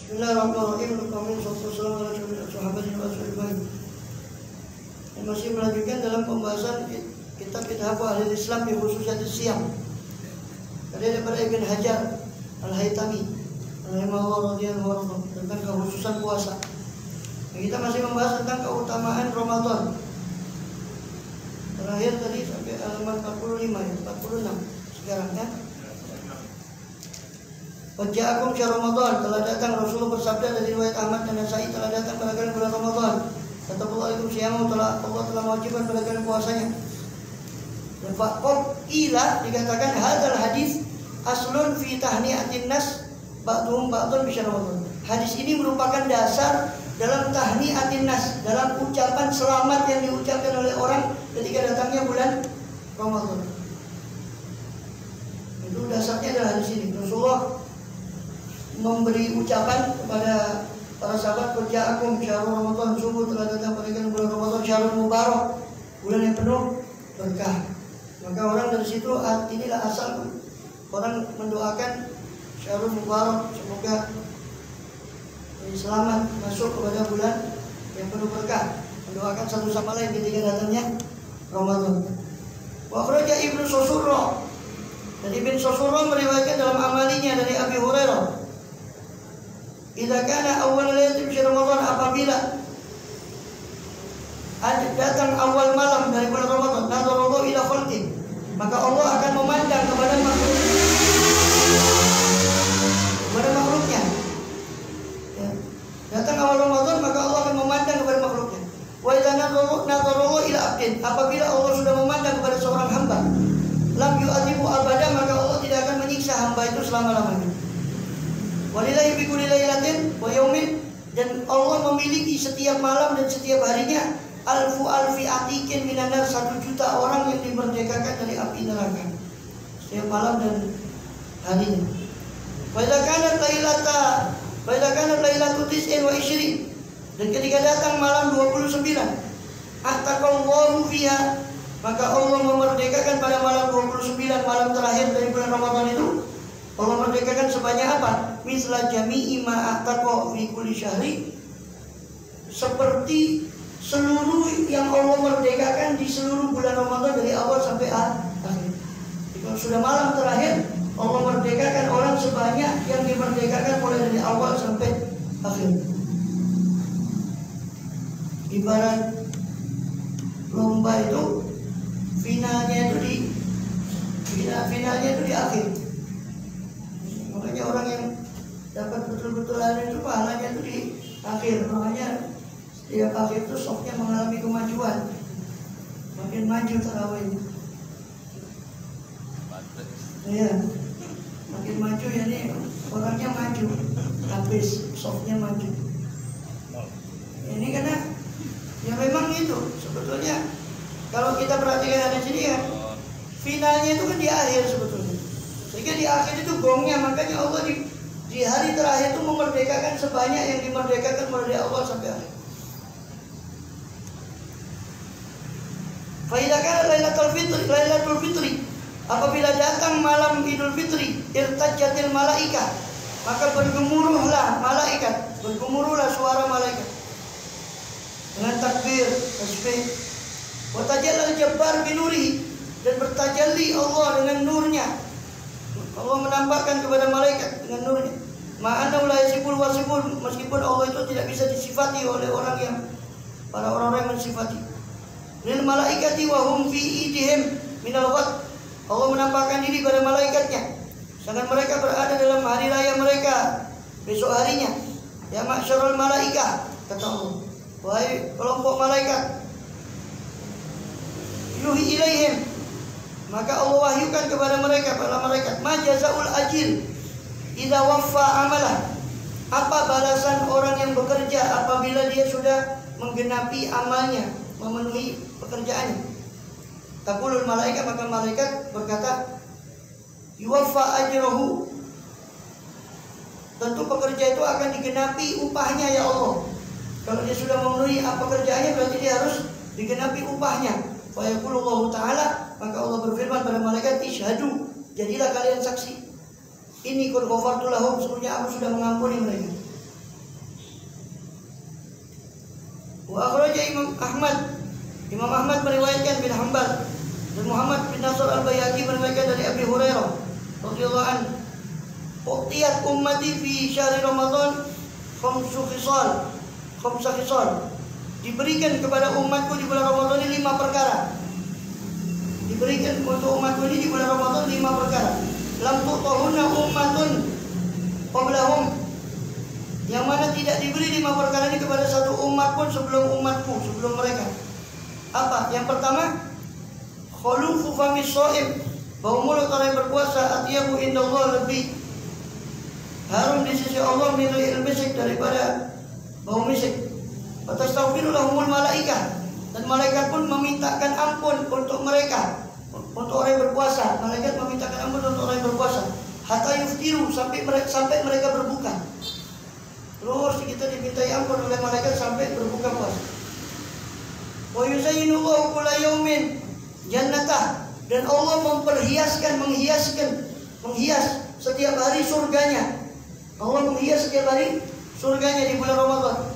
Bismillahirrahmanirrahim. Masih melanjutkan dalam pembahasan kitab ahli Islam di khususnya Siyam. Tadi daripada Ibn Hajar Al-Haytami rahimahullah radhiyallahu anhu tentang kekhususan puasa. Kita masih membahas tentang keutamaan Ramadan. Terakhir tadi sampai halaman 45 ya, 46 sekarang ya. Waja'akum syahr Ramadan, telah datang Rasulullah bersabda dari riwayat Ahmad dan Nasai, telah datang pada kalian bulan Ramadan. Kata Allah Allah telah mewajibkan pada kalian puasanya. Dan faqad ila dikatakan hadal hadis aslun fi tahni'atin nas ba'dhum ba'dhan bi syahr Ramadan. Hadis ini merupakan dasar dalam tahni'atin nas, dalam ucapan selamat yang diucapkan oleh orang ketika datangnya bulan Ramadan. Itu dasarnya adalah hadis ini. Rasulullah memberi ucapan kepada para sahabat, "Waja'akum syahrul Ramadan, sungguh telah datang pada kalian bulan Ramadan, syahrul mubarak, bulan yang penuh berkah." Maka orang dari situ inilah asal orang mendoakan syahrul mubarak, semoga selamat masuk kepada bulan yang penuh berkah, mendoakan satu sama lain ketika datangnya Ramadan. Wa akhraja Ibnu Sosurro, dan Ibnu Sosurro meriwayatkan dalam amalinya dari Abi Hurairah, idza kana awal lailatul Ramadan, apabila datang awal malam dari bulan Ramadan, nazarallahu ila khalqin, maka Allah akan memandang kepada makhluknya. Ya. Datang awal Ramadan, maka Allah akan memandang kepada makhluknya. Wa idza nazarallahu ila abdin, apabila Allah sudah memandang kepada seorang hamba, lam yu'adzibu abada, maka Allah tidak akan menyiksa hamba itu selama-lamanya. Walillahi bi kulli lailatin wa yaumin, dan Allah memiliki setiap malam dan setiap harinya alfi atikin minanar, 1 juta orang yang dimerdekakan dari api neraka setiap malam dan harinya. Wa idza kanat lailatul tis'in wa ishrin, dan ketika datang malam 29, attaqallahu fiha, maka Allah memerdekakan pada malam 29, malam terakhir dari bulan Ramadan itu. Allah merdekakan sebanyak apa? Misla jami'i ma ataqa fi kulli syahri, seperti seluruh yang Allah merdekakan di seluruh bulan Ramadan dari awal sampai akhir. Kalau sudah malam terakhir, Allah merdekakan orang sebanyak yang dimerdekakan mulai dari awal sampai akhir. Ibarat lomba itu finalnya itu di akhir. Makanya orang yang dapat betul-betul itu pahalanya itu di akhir. Makanya setiap akhir itu softnya mengalami kemajuan, makin maju tarawihnya. Iya, makin maju ya nih, orangnya maju, habis softnya maju. Ini karena ya memang itu sebetulnya kalau kita perhatikan ada sini ya, finalnya itu kan di akhir sebetulnya. Sehingga di akhir itu gongnya, makanya Allah di hari terakhir itu memerdekakan sebanyak yang dimerdekakan mulai dari awal sampai akhir. Fa idza kana lailatul fitri, apabila datang malam Idul Fitri, irtajjatil malaika, maka bergemuruhlah malaikat, bergemuruhlah suara malaikat dengan takbir, tasbih. Wa tajallal jabbar binurihi, dan bertajalli Allah dengan nurnya. Allah menampakkan kepada malaikat dengan nurnya. Ma'ana la yasiful wasifun, meskipun Allah itu tidak bisa disifati oleh para orang yang mensifati. Lil malaikati wa hum fi idihim minal wad, Allah menampakkan diri pada malaikatnya, sedangkan mereka berada dalam hari raya mereka besok harinya. Ya ma'syarul malaikah, kata Allah, wahai kelompok malaikat, yuhi ilaihim, maka Allah wahyukan kepada mereka, para malaikat, ma jazaul ajil idza waffa amalah, apa balasan orang yang bekerja apabila dia sudah menggenapi amalnya, memenuhi pekerjaannya. Taqulul malaikat, maka malaikat berkata, yuwaffa ajruhu, tentu pekerja itu akan digenapi upahnya ya Allah. Kalau dia sudah memenuhi pekerjaannya, berarti dia harus digenapi upahnya. Wa yaqulullahu ta'ala, maka Allah berfirman pada malaikat, isyhadu, jadilah kalian saksi. Ini qad ghafartu lahum, sesungguhnya aku sudah mengampuni mereka. Imam Ahmad meriwayatkan bin Hanbal, dan Muhammad bin Nasr al-Baihaqi meriwayatkan dari Abi Hurairah radhiyallahu anhu, "Uqtiyat ummati fi syahri Ramadan khamsa khisal." Diberikan kepada umatku di bulan Ramadan ini 5 perkara. Diberikan untuk umatku ini di bulan Ramadan 5 perkara. Lam tu'tahunna ummatun qablahum, yang mana tidak diberi 5 perkara ini kepada satu umat pun sebelum umatku, sebelum mereka. Apa? Yang pertama, khulufu famis shaim, bau mulut orang yang berpuasa, atyabu indallah, lebih harum di sisi Allah min rihil misik, daripada bau misik. Fatastaghfiru lahumul malaikah, dan malaikat pun memintakan ampun untuk mereka, untuk orang yang berpuasa. Malaikat memintakan ampun untuk orang yang berpuasa. Hatta yuftiru, sampai mereka berbuka. Terus kita dimintai ampun oleh malaikat sampai berbuka puasa. Wa yuzayyinullahu kulla yaumin jannatah, dan Allah menghias setiap hari surganya. Allah menghias setiap hari surganya di bulan Ramadan.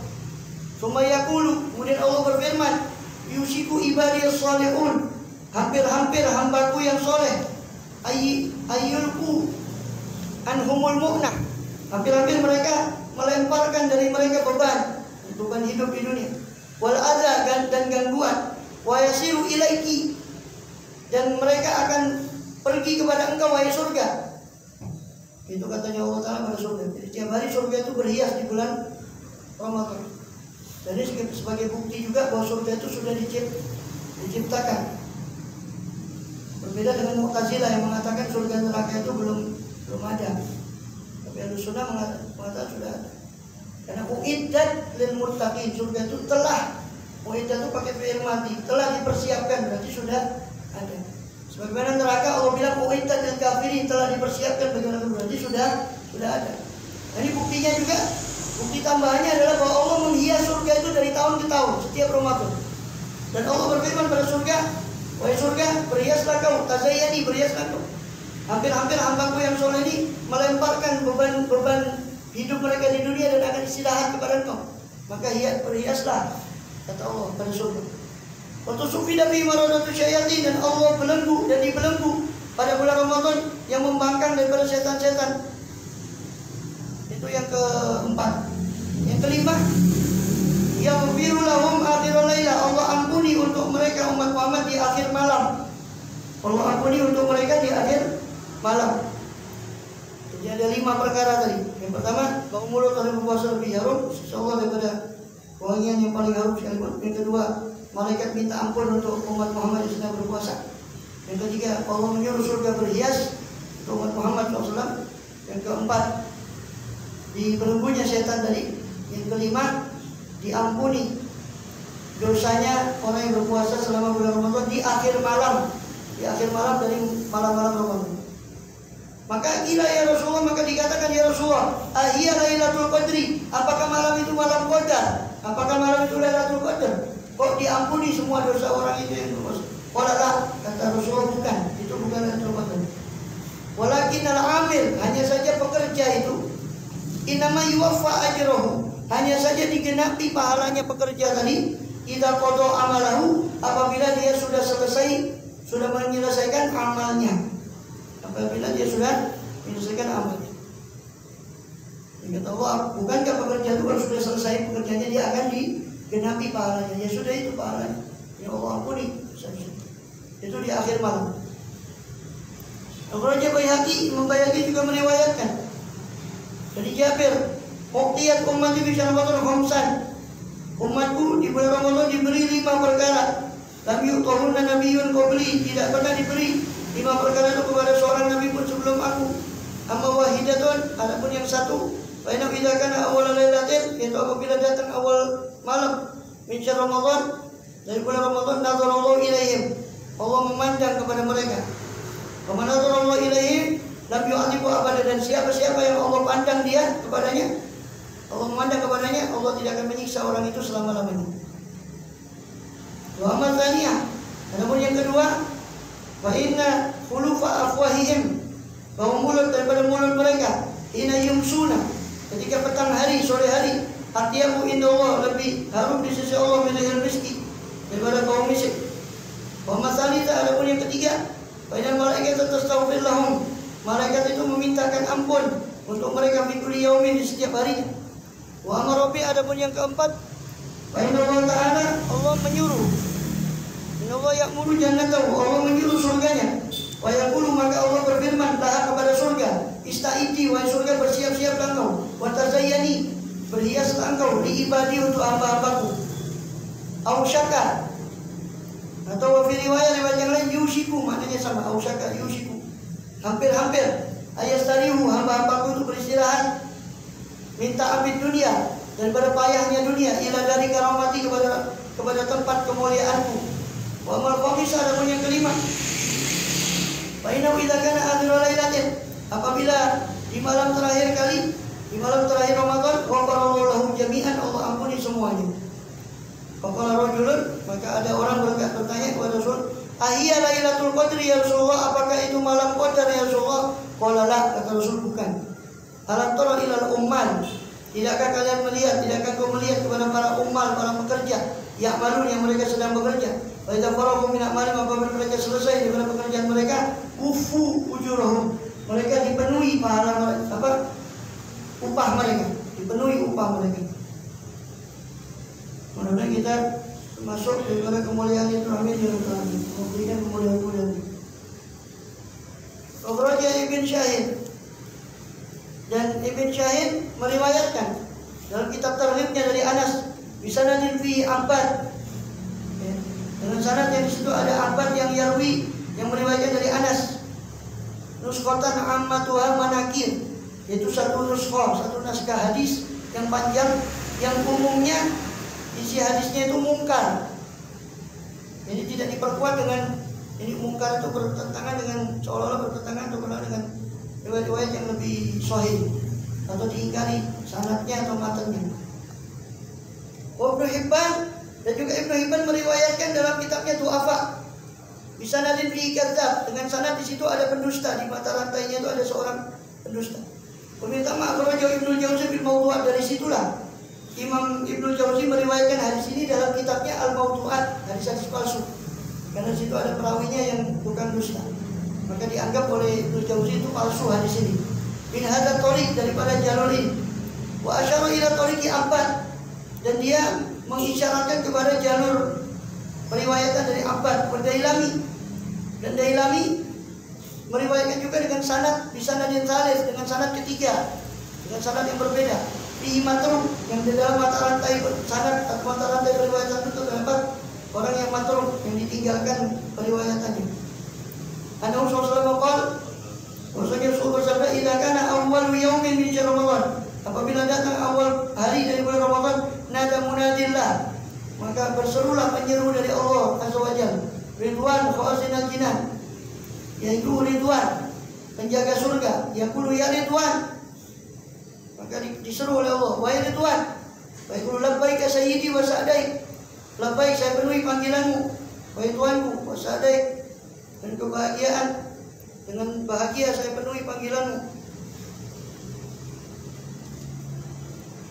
Summa yaqulu, kemudian Allah berfirman, yusiku ibadiyas salihun, hampir-hampir hambaku yang soleh, ayyulku anhumul mu'nah, hampir-hampir mereka melemparkan dari mereka beban hidup di dunia, wal adza, dan gangguan, wa yasiru ilaiki, dan mereka akan pergi kepada engkau wahai surga. Itu katanya Allah Ta'ala pada surga. Jadi setiap hari surga itu berhias di bulan Ramadan. Jadi sebagai bukti juga bahwa surga itu sudah diciptakan. Berbeda dengan Mu'tazilah yang mengatakan surga neraka itu belum ada. Tapi Ahlussunnah mengatakan sudah ada. Karena uiddat lil muttaqin, surga itu telah, uiddat itu pakai fi'il madhi, telah dipersiapkan, berarti sudah ada. Sebagaimana neraka Allah bilang uiddat lil kafirin, telah dipersiapkan bagi orang kafir, berarti sudah ada. Nah, ini buktinya juga, bukti tambahannya adalah bahwa Allah menghias surga itu dari tahun ke tahun setiap Ramadan. Dan Allah berfirman pada surga, wahai surga, berhiaslah kau, tazayyani, berhiaslah kau. Hampir-hampir hambaku yang soleh ini melemparkan beban hidup mereka di dunia dan akan istirahat kepada engkau. Maka berhiaslah, kata Allah pada surga. Waktu sufi dari maradatu syayatin, dan Allah belenggu dan dibelenggu pada bulan Ramadan yang membangkang daripada setan-setan. Itu yang keempat. Yang kelima, yaghfiru lahum akhiral laila, Allah ampuni untuk mereka umat Muhammad di akhir malam. Allah ampuni untuk mereka di akhir malam. Jadi ada 5 perkara tadi. Yang pertama, bau mulut orang berpuasa lebih harum, insyaallah, daripada wangian yang paling harum sekalipun. Yang kedua, malaikat minta ampun untuk umat Muhammad yang sedang berpuasa. Yang ketiga, Allah menyuruh surga berhias untuk umat Muhammad SAW. Yang keempat, dibelenggunya setan tadi. Yang kelima, diampuni dosanya orang yang berpuasa selama bulan Ramadan di akhir malam. Di akhir malam dari malam-malam Ramadan. Maka kira ya Rasulullah, maka dikatakan ya Rasulullah, ahiyya lailatul qadri, apakah malam itu malam qadar? Apakah malam itu lailatul qadar? Kok diampuni semua dosa orang itu yang berpuasa? Walalah, kata Rasulullah, bukan, itu bukan lailatul qadar. Walakinnal amil, hanya saja pekerja itu, innama yuwaffa ajrahu, hanya saja digenapi pahalanya pekerja tadi, idza qada amalahu, apabila dia sudah menyelesaikan amalnya. Apabila dia sudah menyelesaikan amalnya. Kata Allah, bukankah pekerja itu kalau sudah selesai pekerjaannya dia akan digenapi pahalanya? Ya sudah, itu pahalanya. Ya Allah ampuni. Itu di akhir malam. Al-Qur'an Imam Baihaqi juga meriwayatkan dari Jabir, uqtiyat ummati fi Ramadan khamsan, umatku di bulan Ramadan diberi 5 perkara. Lam yu'tahunna nabiyyun qabli, tidak pernah diberi 5 perkara itu kepada seorang nabi pun sebelum aku. Amma wahidatun, adapun yang satu, fa inna idza kana awwal lailatin, yaitu apabila datang awal malam min syahr Ramadan, dari bulan Ramadan, nazarallahu ilaihim, Allah memandang kepada mereka. Wa man nazarallahu ilaihim lam yu'adhibu abada, dan siapa-siapa yang Allah pandang dia kepadanya, Allah memandang kepadanya, Allah tidak akan menyiksa orang itu selama-lamanya. Wa amal tsaniyah, adapun yang kedua, wa inna khulufa afwahihim, bau mulut daripada mulut mereka, ina yumsuna, ketika petang hari, sore hari, atyabu indallah, lebih harum di sisi Allah min rihil miski, daripada kaum musyrik. Wa masalita, adapun yang ketiga, bainal malaikat tastaghfir lahum, malaikat itu memintakan ampun untuk mereka fi kulli yaumin, di setiap harinya. Wa amara bi, adapun yang keempat, bainallahu ta'ala, Allah menyuruh, innallaha ya'muru jannatahu, Allah menyuruh surganya. Wa yaqulu, maka Allah berfirman laha, kepada surga, ista'idi, wahai surga, bersiap-siaplah engkau, wa tazayyani, berhiaslah engkau, li ibadi, untuk hamba-hambaku. Au syaka, atau wa fi riwayat yang lain yushiku, maknanya sama, au syaka yushiku, hampir-hampir, ayastarihu, hamba-hambaku untuk beristirahat, minta abid dunia, daripada payahnya dunia, ila dari karamati, kepada tempat kemuliaanku. Wa amal khamis, adapun yang kelima, bainahu idza kana akhirul lailatin, apabila di malam terakhir kali, di malam terakhir Ramadan, wa qarallahu lahum jami'an, Allah ampuni semuanya. Faqala rajulun, maka ada orang bertanya kepada Rasul, ahiyya lailatul qadri ya Rasulullah, apakah itu malam qadar ya Rasulullah? Qala la, kata Rasul, bukan. Alam tara ilal ummal, tidakkah kalian melihat, tidakkah kau melihat kepada para ummal, para pekerja, ya'malun, yang mereka sedang bekerja. Wa idza faragu min a'malihim, apabila mereka selesai daripada pekerjaan mereka, ufu ujurahum, mereka dipenuhi pahala mereka, upah mereka, dipenuhi upah mereka. Mudah-mudahan kita masuk daripada kemuliaan itu, amin ya rabbal alamin. Memberikan kemuliaan-kemuliaan. Akhraja Ibn Syahid, dan Ibn Syahid meriwayatkan dalam kitab Targhibnya dari Anas, bisanadin fi Abbad, dengan sanad yang di situ ada Abbad yang yarwi, yang meriwayatkan dari Anas. Nuskhatan ammatuha manakir, yaitu satu nuskhah, satu naskah hadis yang panjang, yang umumnya isi hadisnya itu mungkar. Jadi tidak diperkuat dengan ini, mungkar itu bertentangan dengan, seolah-olah bertentangan atau dengan riwayat-riwayat yang lebih sahih, atau diingkari sanadnya atau matanya. Ibnu Hibban, dan juga Ibnu Hibban meriwayatkan dalam kitabnya Du'afa, bisanadin fi kadzab, dengan sanad di situ ada pendusta, di mata rantainya itu ada seorang pendusta. Peminta maaf kalau Ibnu Jauzi bil Mawdu'at, dari situlah Imam Ibnu Jauzi meriwayatkan hadis ini dalam kitabnya Al-Mawdu'at, hadis-hadis palsu. Karena situ ada perawinya yang bukan dusta, maka dianggap oleh Ibnu Jauzi itu palsu hadis ini. Min hadzal tariq, daripada jalur ini. Wa asyara ila tariqi Abbad, dan dia mengisyaratkan kepada jalur periwayatan dari Abbad wa Dailami, dan Dailami meriwayatkan juga dengan sanad bisanadin salis, dengan sanad ketiga, dengan sanad yang berbeda. Di matruk, yang di dalam mata rantai sanad atau mata rantai periwayatan itu terdapat orang yang matruk, yang ditinggalkan periwayatannya. Annabi sallallahu alaihi wasallam qala, Rasulullah bersabda, "Idza kana awwal yaumin min syahr Ramadan," apabila datang awal hari dari bulan Ramadan, nada munadillah, maka berserulah penyeru dari Allah Azza wa Jalla, Ridwan khazinal jinan, yaitu Ridwan, penjaga surga, yaqulu ya Ridwan, maka diseru oleh Allah, wahai Ridwan, wa yaqulu labbaika sayyidi wa sa'daik, labbaik, saya penuhi panggilanmu wahai Tuanku, wa sa'daik, dan kebahagiaan, dengan bahagia saya penuhi panggilanmu.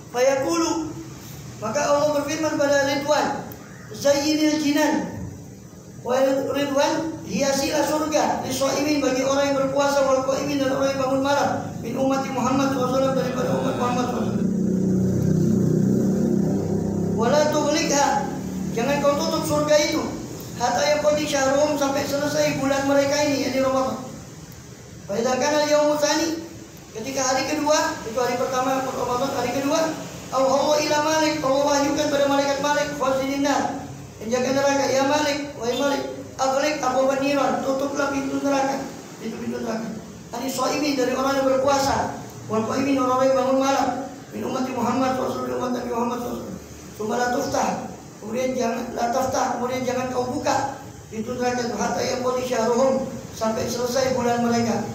Fayaqulu, maka Allah berfirman pada Ridwan, zayyinil jinan, wahai Ridwan, hiasilah surga lisaimin, bagi orang yang berpuasa, wal qaimin, dan orang yang bangun malam, min ummati Muhammad SAW, daripada umat Muhammad SAW. Wala tughliqha, jangan kau tutup surga itu, hatta yaqdi syahrum, sampai selesai bulan mereka ini, yakni Ramadan. Fa idza kana al-yawmu tsani, ketika hari kedua, itu hari pertama Ramadan, hari kedua, Allah ila Malik, Allah wahyukan pada malaikat Malik, fazilinna, penjaga neraka, ya Malik, wahai Malik, aghliq abwaban niran, tutuplah pintu neraka, pintu neraka. Ani shaimin, dari orang yang berpuasa, wal qaimin, orang yang bangun malam, min ummati Muhammad sallallahu alaihi wasallam, Nabi Muhammad sallallahu. Tsumma la tuftah, kemudian jangan la taftah, kemudian jangan kau buka pintu neraka hatta yaqdi syahruhum, sampai selesai bulan mereka.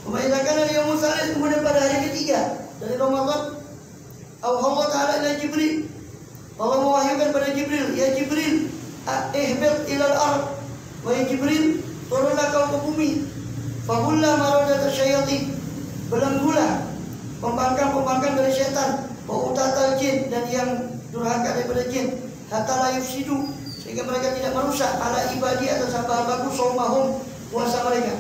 Kemudian kana yaumul tsalis, kemudian pada hari ketiga dari Ramadan, Allah Ta'ala ila Jibril, Allah mewahyukan pada Jibril, ya Jibril, ihbit ilal ard, wahai Jibril, turunlah kau ke bumi, fahulla maradat syayatin, belenggulah pembangkang-pembangkang dari setan, wa utatal jin, dan yang durhaka daripada jin, hatta la yufsidu, sehingga mereka tidak merusak ala ibadi atas hamba-hambaku saumahum, puasa mereka.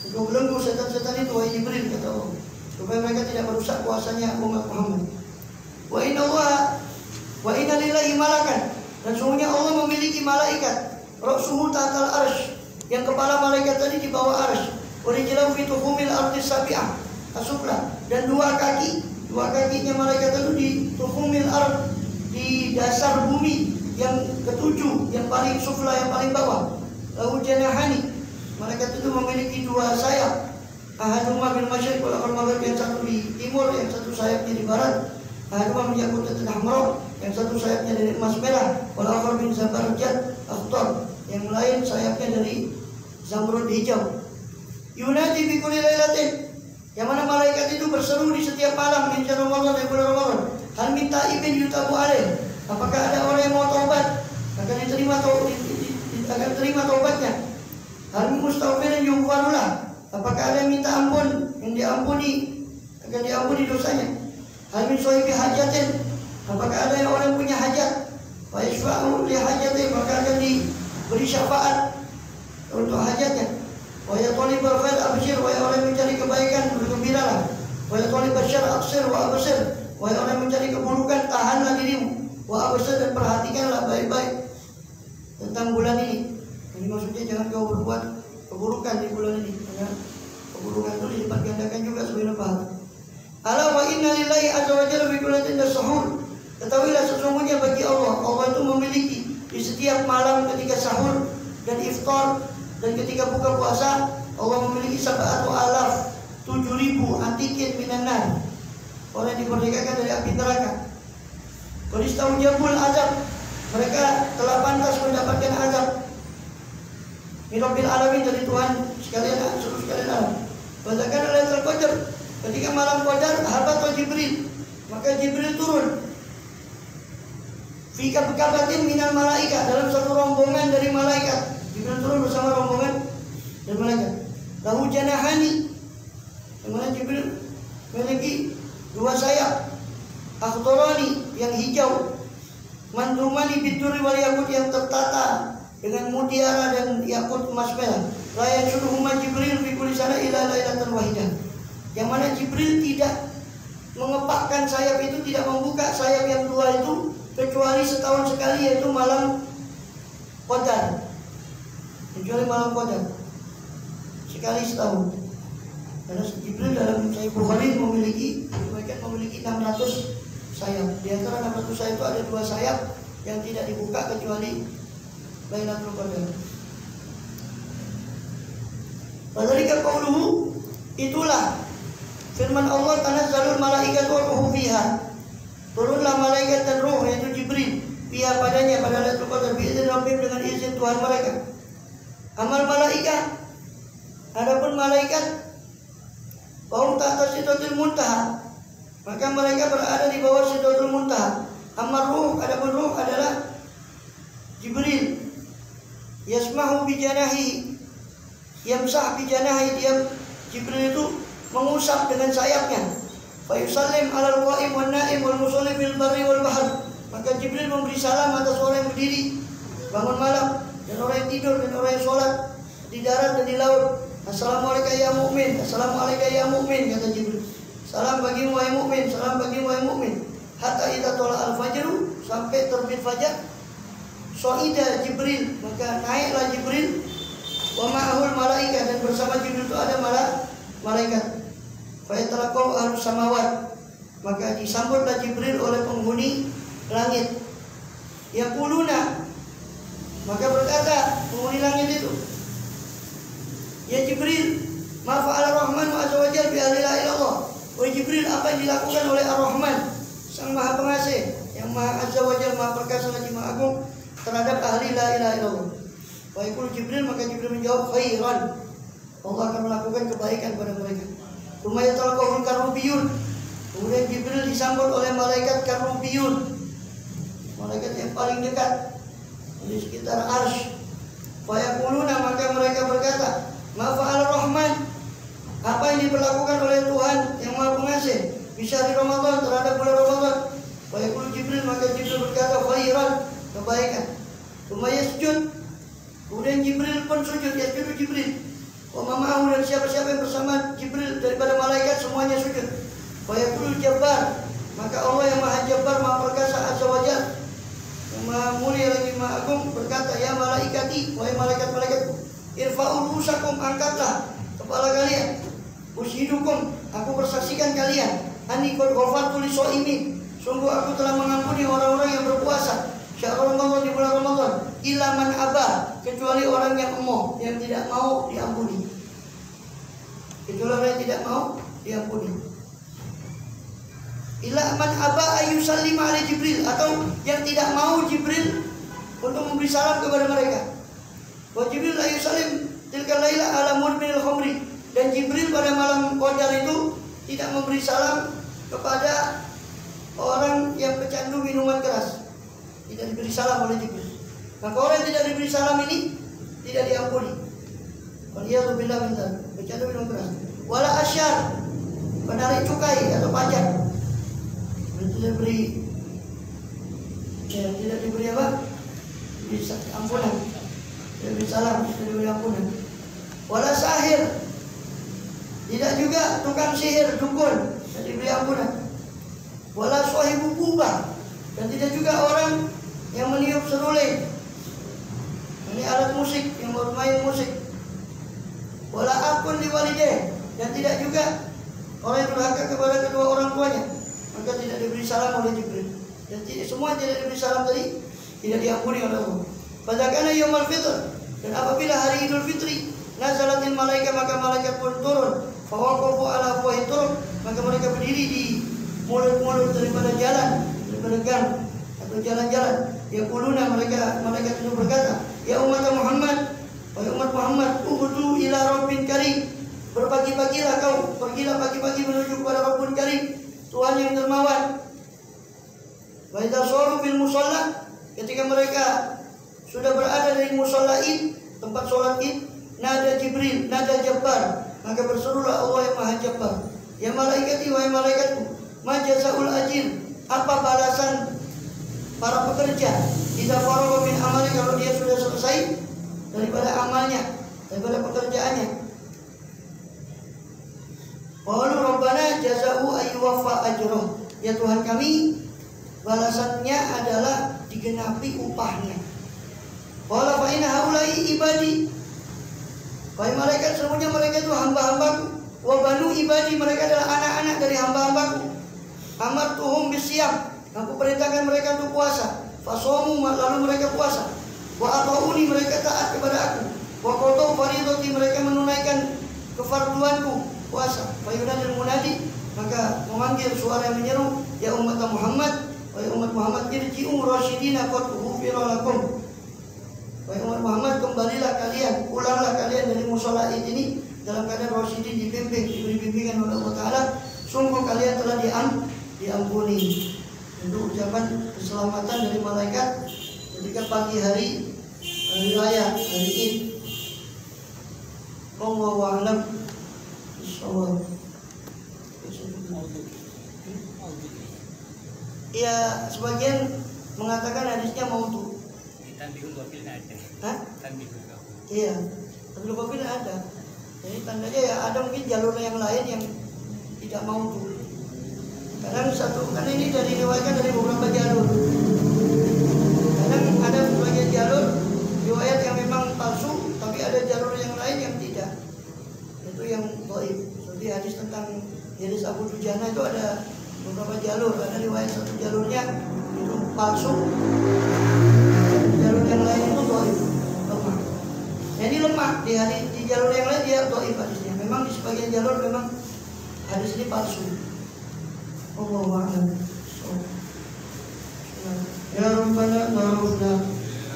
Untuk belenggu setan-setan itu, wahai Jibril, kata Allah, supaya mereka tidak merusak puasanya umat Muhammad. Wa inna lillahi malakan, dan sungguhnya Allah memiliki malaikat ra'suhu tahtal arsy, yang kepala malaikat tadi di bawah arsy, wa rijlahu fi tuhumil ardi sabi'ah asufla, dan dua kakinya malaikat itu di tuhumil ard, di dasar bumi yang ketujuh, yang paling sufla, yang paling bawah. Lahu janahani, malaikat itu memiliki dua sayap, ahaduma bil masyriq wal maghrib, yang satu di timur, yang satu sayapnya di barat. Ahaduma min yaqutatil hamra, yang satu sayapnya dari emas merah, wal akhar min zabarjad akhtar, yang lain sayapnya dari zamrud hijau. Yunadi bi kulli lailatin, yang mana malaikat itu berseru di setiap malam min Ramadan dan bulan Ramadan. Hal minta ibn yutabu alaih, apakah ada orang yang mau taubat akan diterima taubatnya. Hal mustaghfirin yughfarullah, apakah ada yang minta ampun, yang diampuni, akan diampuni dosanya. Hal min sahibi hajatin, apakah ada yang orang punya hajat, wa yashfa'u li hajati, maka akan diberi syafaat untuk hajatnya. Wa ya talibal khair abshir, wa orang mencari kebaikan bergembiralah. Wa ya talibal syarr abshir wa abshir, wa orang mencari keburukan tahanlah dirimu. Wa abshir, dan perhatikanlah baik-baik tentang bulan ini. Ini maksudnya jangan kau berbuat keburukan di bulan ini, karena keburukan itu dilipat gandakan juga sebagai pahala. Ala wa inna lillahi azza wa jalla bi kulli lailatin sahur. Ketahuilah sesungguhnya bagi Allah itu memiliki di setiap malam ketika sahur dan iftar dan ketika buka puasa, Allah memiliki 7,000 atikin minan nar, orang dimerdekakan dari api neraka. Qadistaujabul azab, mereka telah pantas mendapatkan azab. Mirabbil alamin, dari Tuhan sekalian, seluruh sekalian alam. Bahkan Lailatul Qadar, ketika malam Qadar, habatul Jibril, maka Jibril turun. Fi kabatin minal malaika, dalam satu rombongan dari malaikat. Jibril turun bersama rombongan dan malaikat. Lahu janahani, yang mana Jibril memiliki dua sayap. Akhtarani, yang hijau. Mandumani biduri wal yakut, yang tertata dengan mutiara dan yakut emas merah. La yashuruhuma Jibril fi kulli sana ila lailatan wahidah, yang mana Jibril tidak mengepakkan sayap itu, tidak membuka sayap yang dua itu kecuali setahun sekali, yaitu malam Qadar. Kecuali malam Qadar sekali setahun. Karena Jibril dalam Sahih Bukhari memiliki 600 sayap. Di antara 600 sayap itu ada dua sayap yang tidak dibuka kecuali Lailatul Qadar. Padahal qauluhu, itulah firman Allah, tanazzalul malaikatu wa ruhu fiha, turunlah malaikat dan ruh, yaitu Jibril, fiha padanya, pada Lailatul Qadar, biizin rabbihim, dengan izin Tuhan mereka. Amal malaikat, adapun malaikat, bahum tahta sidratil muntaha, maka mereka berada di bawah sidratul muntaha. Amal ruh, adapun ruh adalah Jibril, yasmahu bijanahi, yamsah bijanahi, dia Jibril itu mengusap dengan sayapnya. Fa yusallim alal qa'im wan na'im wal musallim bil barri wal bahr, maka Jibril memberi salam atas orang yang berdiri bangun malam, dan orang yang tidur, dan orang yang sholat di darat dan di laut. Assalamualaikum ya mukmin, assalamualaikum ya mukmin, kata Jibril. Salam bagimu wahai mukmin, salam bagimu wahai mukmin. Hatta idza tala al fajru, sampai terbit fajar. Soida Jibril, maka naiklah Jibril. Wa ma'ahul malaikat, dan bersama Jibril itu ada malaikat. Fa yatalaqau ahlus samawat, maka disambutlah Jibril oleh penghuni langit. Yaquluna, maka berkata penghuni langit itu, ya Jibril, ma fa'ala Rahman wa azza wa jalla bi la ilaha illallah. Wahai Jibril, apa yang dilakukan oleh Ar-Rahman, Sang Maha Pengasih, yang Maha Azza wa Jalla, Maha Perkasa lagi Maha Agung, terhadap ahli la ilaha illallah. Wa yaqul Jibril, maka Jibril menjawab, khairan, Allah akan melakukan kebaikan pada mereka. Kemudian talaqahul karubiyun, kemudian Jibril disambut oleh malaikat karubiyun, malaikat yang paling dekat di sekitar arsy. Fa yaquluna, maka mereka berkata, ma fa'ala Rahman, apa yang diperlakukan oleh Tuhan yang Maha Pengasih bisa di Ramadan, terhadap bulan Ramadan. Wa yaqul Jibril, maka Jibril berkata, khairan, kebaikan. Allah yang Maha Jabbar, Maha Perkasa, Azza wa Jalla, yang Maha Mulia lagi Maha Agung berkata, ya malaikati, wahai malaikat-malaikatku, irfa'u ru'usakum, angkatlah kepala kalian, ushidukum, aku bersaksikan kalian, ani qad ghafartu lis-shaimin, sungguh aku telah mengampuni orang-orang yang berpuasa syahrul Ramadan, di bulan Ramadan, illa man aba, kecuali orang yang emoh, yang tidak mau diampuni, kecuali orang yang tidak mau diampuni. Illa man aba ayyusallim alaihi Jibril, atau yang tidak mau Jibril untuk memberi salam kepada mereka. Wa Jibril ayyusallim tilka laila ala mudminil khamri, dan Jibril pada malam Qadar itu tidak memberi salam kepada orang yang pecandu minuman keras, tidak diberi salam oleh Jibril. Maka orang yang tidak diberi salam ini tidak diampuni. Waliyadzubillah min dzalik, pecandu minuman keras. Wala asyar, penarik cukai atau pajak, tidak diberi, ya, tidak diberi apa? Bisa ampunan, tidak diberi salam, tidak diberi ampunan. Wala sahir, tidak juga tukang sihir, dukun, tidak diberi ampunan. Wala sahibu kubah, dan tidak juga orang yang meniup seruling, ini alat musik, yang bermain musik. Wala akun liwalideh, dan tidak juga orang yang durhaka kepada kedua orang tuanya, maka tidak diberi salam oleh Jibril. Dan semua tidak diberi salam tadi tidak diampuni oleh Allah. Padahal yaumul fitr, dan apabila hari Idul Fitri, nazalatil malaika, maka malaikat pun turun, fawaqafu ala afwahi turun, maka mereka berdiri di mulut-mulut daripada jalan, daripada gang atau jalan-jalan. Yaquluna, malaikat itu berkata, ya umat Muhammad, wahai umat Muhammad, ubudu ila rabbin karim, berpagi-pagilah kau, pergilah pagi-pagi menuju kepada Rabbun Karim, Tuhan yang dermawan. Wa idza sharu bil musalla, ketika mereka sudah berada di musalla Id, tempat sholat Id, nada Jibril, nada Jabbar, maka berserulah Allah yang Maha Jabbar, ya malaikati, wahai malaikatku, ma jazaul ajir, apa balasan para pekerja, tidak faragha min amali, kalau dia sudah selesai daripada amalnya, daripada pekerjaannya. Qalu rabbana jazaa'u ayyuwaffa ajruh, ya Tuhan kami, balasannya adalah digenapi upahnya. Qala fa inna haula'i ibadi, wahai malaikat, semuanya mereka itu hamba-hambaku, wa banu ibadi, mereka adalah anak-anak dari hamba-hambaku. Amartuhum bisyam, aku perintahkan mereka untuk puasa, fasomu, lalu mereka puasa. Wa ata'uni, mereka taat kepada aku. Wa qadau faridati, mereka menunaikan kefarduanku, puasa. Fayunadil munadi, maka memanggil suara yang menyeru, ya umat Muhammad, wahai umat Muhammad, irji'u rasyidina qad ghufira lakum, wahai umat Muhammad, kembalilah kalian, pulanglah kalian dari mushola Id ini dalam keadaan rasyidin, dibimbing, diberi bimbingan oleh Allah Ta'ala, sungguh kalian telah diampuni. Itu ucapan keselamatan dari malaikat ketika pagi hari raya, hari Id. Wallahu a'lam bishawab. Ya, sebagian mengatakan hadisnya maudhu. Tanbihul Ghafil ada. Hah? Tanbihul Ghafil. Iya, Tanbihul Ghafil ada. Jadi tandanya ya ada mungkin jalur yang lain yang tidak maudhu. Kadang kan ini diriwayatkan dari beberapa jalur. Kadang ada sebagian jalur riwayat yang memang palsu, tapi ada jalur yang lain yang tidak. Itu yang dhaif. Seperti hadis tentang hadis Abu Dujana itu ada beberapa jalur. Ada riwayat satu jalurnya itu palsu, jalur yang lain itu dhaif, lemah. Jadi lemah di jalur yang lain dia dhaif hadisnya. Memang di sebagian jalur memang hadis ini palsu. Allahu a'lam. Ya Rabbana tarufna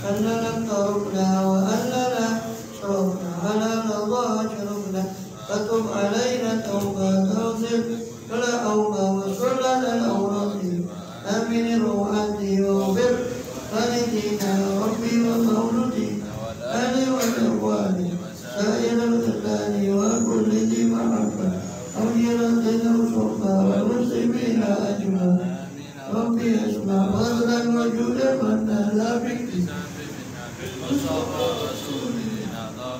annana tarufna wa annana sarafna ala Allah jarufna fatub alaina tawbatan wala awba wa sallana al-awrati amin ru'ati wa bir walidina rabbi wa mauludi ali wa irwani sa'ir al-qadani wa kulli di ma'afah awjiran dina usulna wa muslimina ajma'in Rabbi asma' waslan wa judan wa nala bikti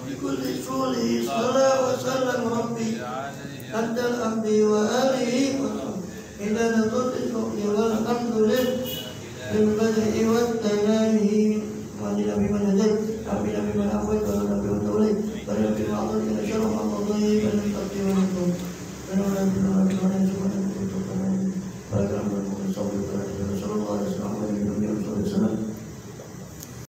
bikulli suli salam wa salam Rabbi antal abdi wa alihi wa إلى نطق الرؤيا والحمد لله بالبدء والتمام وعلينا بمن هديت عافينا بمن عافيت ولا بمن توليت ولا بما أعطيت شر ما قضيت ولا تقضي ولا تقوم